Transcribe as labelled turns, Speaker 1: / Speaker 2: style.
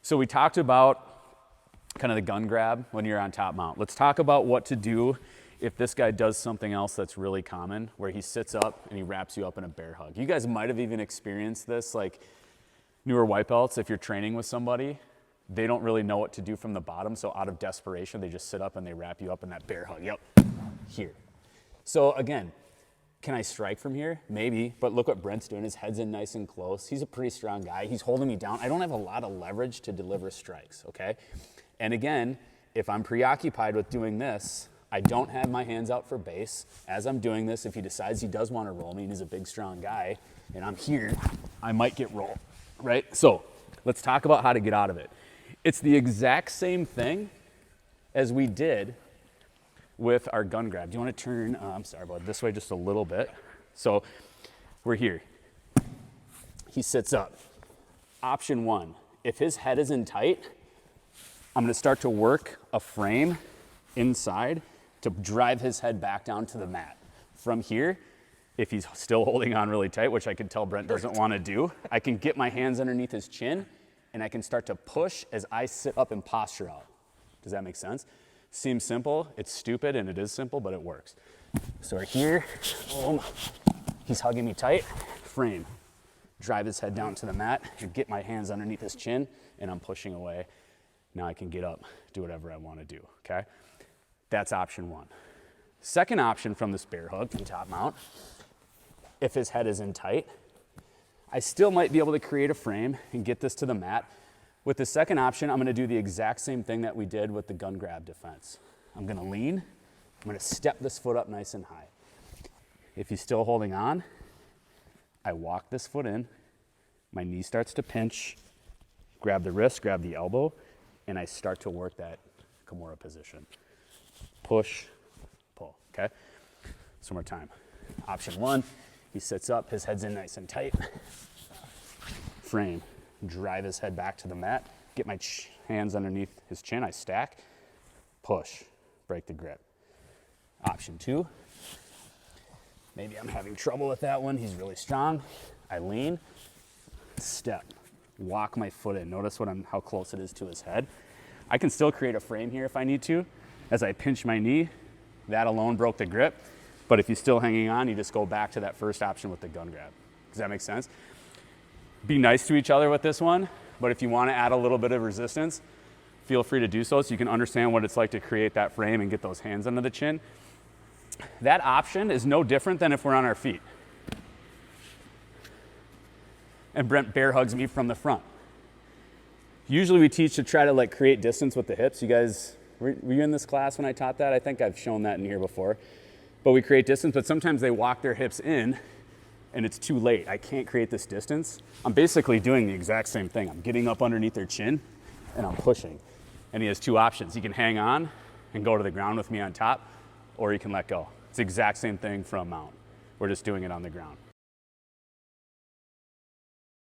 Speaker 1: So we talked about kind of the gun grab when you're on top mount. Let's talk about what to do if this guy does something else that's really common, where he sits up and he wraps you up in a bear hug. You guys might have even experienced this, like newer white belts, if you're training with somebody, they don't really know what to do from the bottom, so out of desperation, they just sit up and they wrap you up in that bear hug. Yep, here. So again, can I strike from here? Maybe, but look what Brent's doing. His head's in nice and close. He's a pretty strong guy. He's holding me down. I don't have a lot of leverage to deliver strikes, okay? And again, if I'm preoccupied with doing this, I don't have my hands out for base. As I'm doing this, if he decides he does want to roll me and he's a big, strong guy, and I'm here, I might get rolled, right? So let's talk about how to get out of it. It's the exact same thing as we did with our gun grab. Do you want to turn, I'm sorry about this way just a little bit. So we're here. He sits up. Option one, if his head is in tight, I'm going to start to work a frame inside to drive his head back down to the mat. From here, if he's still holding on really tight, which I can tell Brent doesn't want to do, I can get my hands underneath his chin and I can start to push as I sit up and posture out. Does that make sense? Seems simple, it's stupid, and it is simple, but it works. So we're here, boom. He's hugging me tight, frame. Drive his head down to the mat, and get my hands underneath his chin, and I'm pushing away. Now I can get up, do whatever I want to do, okay? That's option one. Second option from this bear hug from top mount, if his head is in tight, I still might be able to create a frame and get this to the mat. With the second option, I'm going to do the exact same thing that we did with the gun grab defense. I'm going to lean, I'm going to step this foot up nice and high. If he's still holding on, I walk this foot in, my knee starts to pinch, grab the wrist, grab the elbow, and I start to work that Kimura position. Push, pull, okay? Some more time. Option one, he sits up, his head's in nice and tight. Frame, drive his head back to the mat, get my hands underneath his chin, I stack, push, break the grip. Option two, maybe I'm having trouble with that one, he's really strong. I lean, step, walk my foot in. Notice how close it is to his head. I can still create a frame here if I need to. As I pinch my knee, that alone broke the grip. But if you're still hanging on, you just go back to that first option with the gun grab. Does that make sense? Be nice to each other with this one, but if you want to add a little bit of resistance, feel free to do so you can understand what it's like to create that frame and get those hands under the chin. That option is no different than if we're on our feet. And Brent bear hugs me from the front. Usually we teach to try to create distance with the hips. You guys, were you in this class when I taught that? I think I've shown that in here before. But we create distance, but sometimes they walk their hips in and it's too late. I can't create this distance. I'm basically doing the exact same thing. I'm getting up underneath their chin and I'm pushing. And he has two options. He can hang on and go to the ground with me on top, or he can let go. It's the exact same thing from mount. We're just doing it on the ground.